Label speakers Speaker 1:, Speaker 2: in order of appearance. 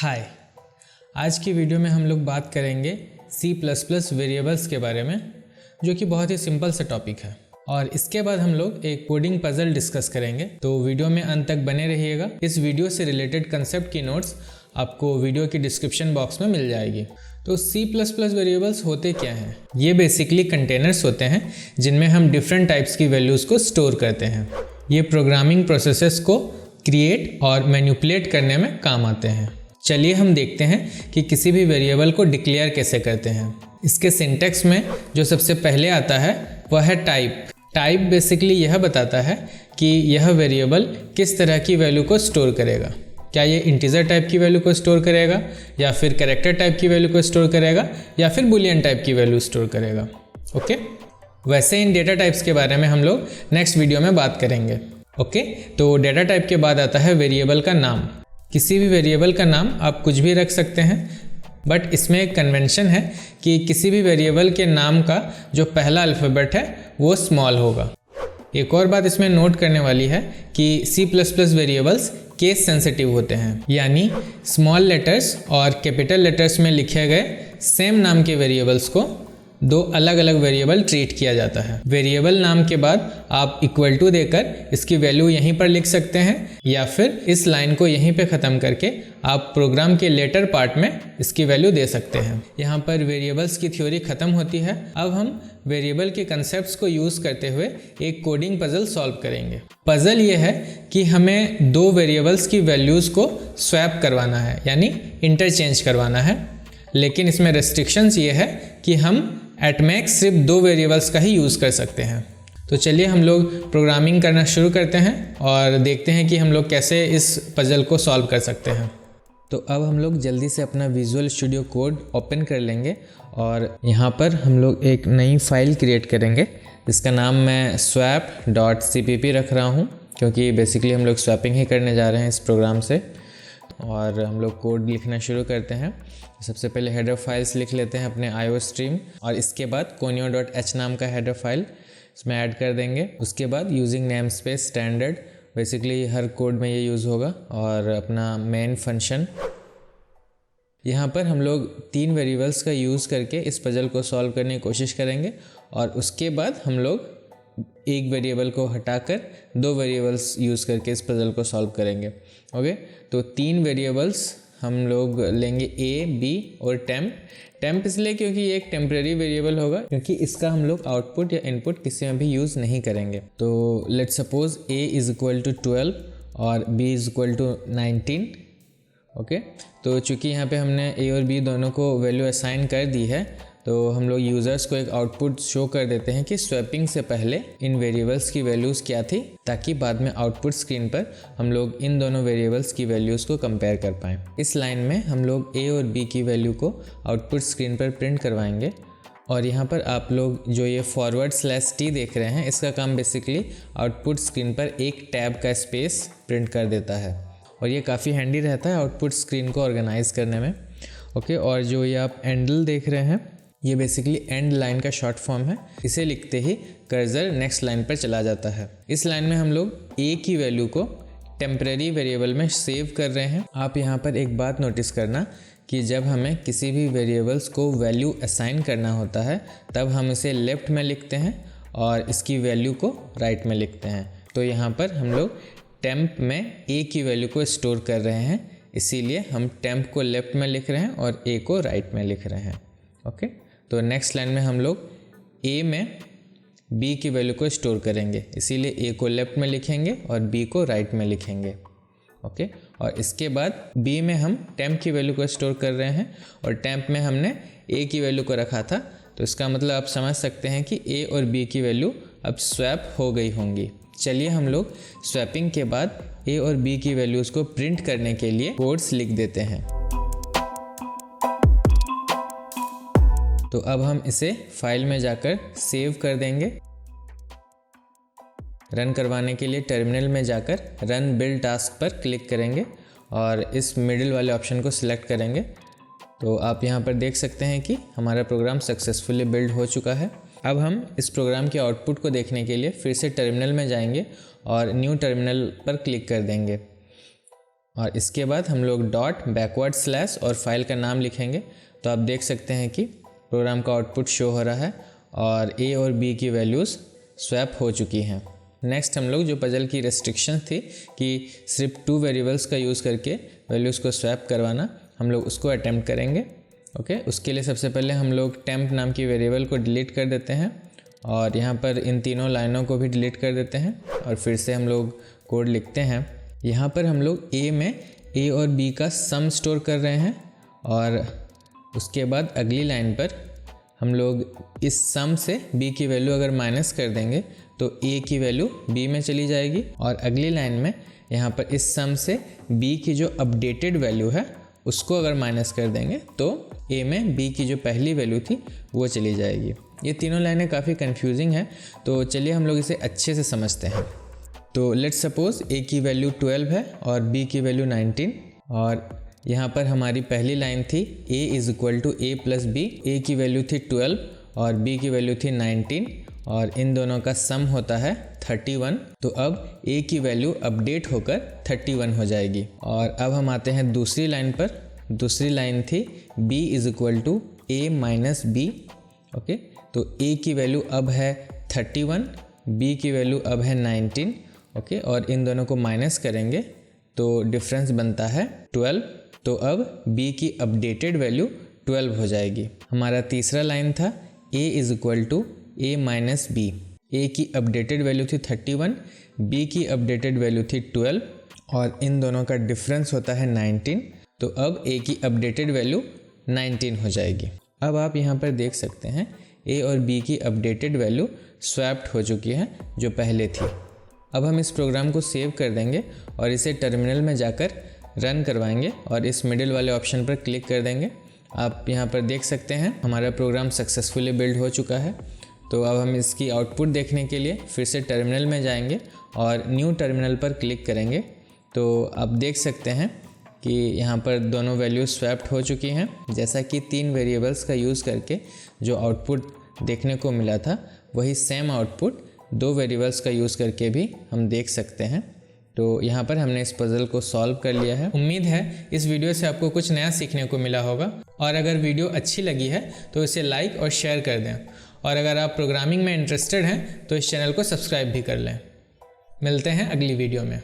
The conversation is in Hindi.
Speaker 1: हाय, आज की वीडियो में हम लोग बात करेंगे C++ वेरिएबल्स के बारे में, जो कि बहुत ही सिंपल सा टॉपिक है। और इसके बाद हम लोग एक कोडिंग पजल डिस्कस करेंगे, तो वीडियो में अंत तक बने रहिएगा। इस वीडियो से रिलेटेड कंसेप्ट की नोट्स आपको वीडियो की डिस्क्रिप्शन बॉक्स में मिल जाएगी। तो C++ वेरिएबल्स होते क्या हैं? ये बेसिकली कंटेनर्स होते हैं जिनमें हम डिफरेंट टाइप्स की वैल्यूज़ को स्टोर करते हैं। ये प्रोग्रामिंग प्रोसेसेस को क्रिएट और मैनिपुलेट करने में काम आते हैं। चलिए हम देखते हैं कि किसी भी वेरिएबल को डिक्लेयर कैसे करते हैं। इसके सिंटैक्स में जो सबसे पहले आता है वह है टाइप। टाइप बेसिकली यह बताता है कि यह वेरिएबल किस तरह की वैल्यू को स्टोर करेगा। क्या ये इंटीजर टाइप की वैल्यू को स्टोर करेगा, या फिर कैरेक्टर टाइप की वैल्यू को स्टोर करेगा, या फिर बुलियन टाइप की वैल्यू स्टोर करेगा। ओके, वैसे इन डेटा टाइप्स के बारे में हम लोग नेक्स्ट वीडियो में बात करेंगे। ओके, तो डेटा टाइप के बाद आता है वेरिएबल का नाम। किसी भी वेरिएबल का नाम आप कुछ भी रख सकते हैं, बट इसमें एक कन्वेंशन है कि किसी भी वेरिएबल के नाम का जो पहला अल्फ़ाबेट है वो स्मॉल होगा। एक और बात इसमें नोट करने वाली है कि C++ वेरिएबल्स केस सेंसिटिव होते हैं, यानी स्मॉल लेटर्स और कैपिटल लेटर्स में लिखे गए सेम नाम के वेरिएबल्स को दो अलग अलग वेरिएबल ट्रीट किया जाता है। वेरिएबल नाम के बाद आप इक्वल टू देकर इसकी वैल्यू यहीं पर लिख सकते हैं, या फिर इस लाइन को यहीं पे ख़त्म करके आप प्रोग्राम के लेटर पार्ट में इसकी वैल्यू दे सकते हैं। यहाँ पर वेरिएबल्स की थ्योरी ख़त्म होती है। अब हम वेरिएबल के कंसेप्ट्स को यूज़ करते हुए एक कोडिंग पजल सॉल्व करेंगे। पजल ये है कि हमें दो वेरिएबल्स की वैल्यूज़ को स्वैप करवाना है, यानी इंटरचेंज करवाना है। लेकिन इसमें रेस्ट्रिक्शंस ये है कि हम एट मैक्स सिर्फ दो वेरिएबल्स का ही यूज़ कर सकते हैं। तो चलिए हम लोग प्रोग्रामिंग करना शुरू करते हैं और देखते हैं कि हम लोग कैसे इस पजल को सॉल्व कर सकते हैं। तो अब हम लोग जल्दी से अपना विजुअल स्टूडियो कोड ओपन कर लेंगे और यहाँ पर हम लोग एक नई फाइल क्रिएट करेंगे। इसका नाम मैं swap.cpp रख रहा हूँ, क्योंकि बेसिकली हम लोग स्वैपिंग ही करने जा रहे हैं इस प्रोग्राम से। और हम लोग कोड लिखना शुरू करते हैं। सबसे पहले हेडर फाइल्स लिख लेते हैं अपने IO स्ट्रीम, और इसके बाद conio.h नाम का हेडर फाइल इसमें ऐड कर देंगे। उसके बाद using namespace standard, basically हर कोड में ये यूज़ होगा, और अपना मेन फंक्शन। यहाँ पर हम लोग तीन वेरिएबल्स का यूज़ करके इस पजल को सॉल्व करने की कोशिश करेंगे, और उसके बाद हम लोग एक वेरिएबल को हटाकर दो वेरिएबल्स यूज़ करके इस पजल को सॉल्व करेंगे। ओके, तो तीन वेरिएबल्स हम लोग लेंगे A, B और टेम्प इसलिए क्योंकि ये एक टेम्परेरी वेरिएबल होगा, क्योंकि इसका हम लोग आउटपुट या इनपुट किसी में भी यूज़ नहीं करेंगे। तो let's suppose A is equal to 12 और B is equal to 19। Okay, तो चूँकि यहाँ पे हमने A और B दोनों को वैल्यू असाइन कर दी है, तो हम लोग यूज़र्स को एक आउटपुट शो कर देते हैं कि स्वैपिंग से पहले इन वेरिएबल्स की वैल्यूज़ क्या थी, ताकि बाद में आउटपुट स्क्रीन पर हम लोग इन दोनों वेरिएबल्स की वैल्यूज़ को कंपेयर कर पाएँ। इस लाइन में हम लोग A और B की वैल्यू को आउटपुट स्क्रीन पर प्रिंट करवाएंगे। और यहाँ पर आप लोग जो ये /t देख रहे हैं, इसका काम बेसिकली आउटपुट स्क्रीन पर एक टैब का स्पेस प्रिंट कर देता है, और ये काफ़ी हैंडी रहता है आउटपुट स्क्रीन को ऑर्गेनाइज करने में। ओके, और जो ये आप एंडल देख रहे हैं, ये बेसिकली एंड लाइन का शॉर्ट फॉर्म है। इसे लिखते ही कर्सर नेक्स्ट लाइन पर चला जाता है। इस लाइन में हम लोग A की वैल्यू को टेम्परेरी वेरिएबल में सेव कर रहे हैं। आप यहाँ पर एक बात नोटिस करना कि जब हमें किसी भी वेरिएबल्स को वैल्यू असाइन करना होता है, तब हम इसे लेफ़्ट में लिखते हैं और इसकी वैल्यू को राइट में लिखते हैं। तो यहाँ पर हम लोग टेम्प में A की वैल्यू को स्टोर कर रहे हैं, इसीलिए हम टेम्प को लेफ़्ट में लिख रहे हैं और A को राइट में लिख रहे हैं। ओके, तो नेक्स्ट लाइन में हम लोग A में B की वैल्यू को स्टोर करेंगे, इसीलिए A को लेफ़्ट में लिखेंगे और B को राइट में लिखेंगे। ओके, और इसके बाद B में हम टेम्प की वैल्यू को स्टोर कर रहे हैं, और टेम्प में हमने A की वैल्यू को रखा था। तो इसका मतलब आप समझ सकते हैं कि A और B की वैल्यू अब स्वैप हो गई होंगी। चलिए हम लोग स्वैपिंग के बाद A और B की वैल्यूज़ को प्रिंट करने के लिए कोड्स लिख देते हैं। तो अब हम इसे फाइल में जाकर सेव कर देंगे। रन करवाने के लिए टर्मिनल में जाकर रन बिल्ड टास्क पर क्लिक करेंगे और इस मिडिल वाले ऑप्शन को सिलेक्ट करेंगे। तो आप यहाँ पर देख सकते हैं कि हमारा प्रोग्राम सक्सेसफुली बिल्ड हो चुका है। अब हम इस प्रोग्राम के आउटपुट को देखने के लिए फिर से टर्मिनल में जाएंगे और न्यू टर्मिनल पर क्लिक कर देंगे। और इसके बाद हम लोग डॉट बैकवर्ड स्लैश और फाइल का नाम लिखेंगे। तो आप देख सकते हैं कि प्रोग्राम का आउटपुट शो हो रहा है और ए और बी की वैल्यूज़ स्वैप हो चुकी हैं। नेक्स्ट हम लोग जो पजल की रेस्ट्रिक्शन थी कि सिर्फ 2 वेरिएबल्स का यूज़ करके वैल्यूज़ को स्वैप करवाना, हम लोग उसको अटैम्प्ट करेंगे। ओके, उसके लिए सबसे पहले हम लोग टेम्प नाम की वेरिएबल को डिलीट कर देते हैं और यहाँ पर इन तीनों लाइनों को भी डिलीट कर देते हैं और फिर से हम लोग कोड लिखते हैं। यहाँ पर हम लोग ए में ए और बी का सम स्टोर कर रहे हैं और उसके बाद अगली लाइन पर हम लोग इस सम से बी की वैल्यू अगर माइनस कर देंगे तो ए की वैल्यू बी में चली जाएगी और अगली लाइन में यहाँ पर इस सम से बी की जो अपडेटेड वैल्यू है उसको अगर माइनस कर देंगे तो ए में बी की जो पहली वैल्यू थी वो चली जाएगी। ये तीनों लाइनें काफ़ी कंफ्यूजिंग है, तो चलिए हम लोग इसे अच्छे से समझते हैं। तो लेट्स सपोज ए की वैल्यू 12 है और बी की वैल्यू 19 और यहाँ पर हमारी पहली लाइन थी a is equal to a plus b. A की वैल्यू थी 12 और b की वैल्यू थी 19 और इन दोनों का सम होता है 31। तो अब a की वैल्यू अपडेट होकर 31 हो जाएगी। और अब हम आते हैं दूसरी लाइन पर। दूसरी लाइन थी b is equal to a minus b. Okay, तो a की वैल्यू अब है 31, b की वैल्यू अब है 19। ओके, और इन दोनों को माइनस करेंगे तो डिफरेंस बनता है 12। तो अब b की अपडेटेड वैल्यू 12 हो जाएगी। हमारा तीसरा लाइन था a is equal to a minus b. A की अपडेटेड वैल्यू थी 31, b की अपडेटेड वैल्यू थी 12 और इन दोनों का डिफरेंस होता है 19। तो अब a की अपडेटेड वैल्यू 19 हो जाएगी। अब आप यहाँ पर देख सकते हैं a और b की अपडेटेड वैल्यू स्वैप्ड हो चुकी है जो पहले थी। अब हम इस प्रोग्राम को सेव कर देंगे और इसे टर्मिनल में जाकर रन करवाएंगे और इस मिडिल वाले ऑप्शन पर क्लिक कर देंगे। आप यहाँ पर देख सकते हैं हमारा प्रोग्राम सक्सेसफुली बिल्ड हो चुका है। तो अब हम इसकी आउटपुट देखने के लिए फिर से टर्मिनल में जाएंगे और न्यू टर्मिनल पर क्लिक करेंगे। तो आप देख सकते हैं कि यहाँ पर दोनों वैल्यूज स्वैप्ड हो चुकी हैं। जैसा कि 3 वेरिएबल्स का यूज़ करके जो आउटपुट देखने को मिला था वही सेम आउटपुट 2 वेरिएबल्स का यूज़ करके भी हम देख सकते हैं। तो यहाँ पर हमने इस पजल को सॉल्व कर लिया है। उम्मीद है इस वीडियो से आपको कुछ नया सीखने को मिला होगा और अगर वीडियो अच्छी लगी है तो इसे लाइक और शेयर कर दें और अगर आप प्रोग्रामिंग में इंटरेस्टेड हैं तो इस चैनल को सब्सक्राइब भी कर लें। मिलते हैं अगली वीडियो में।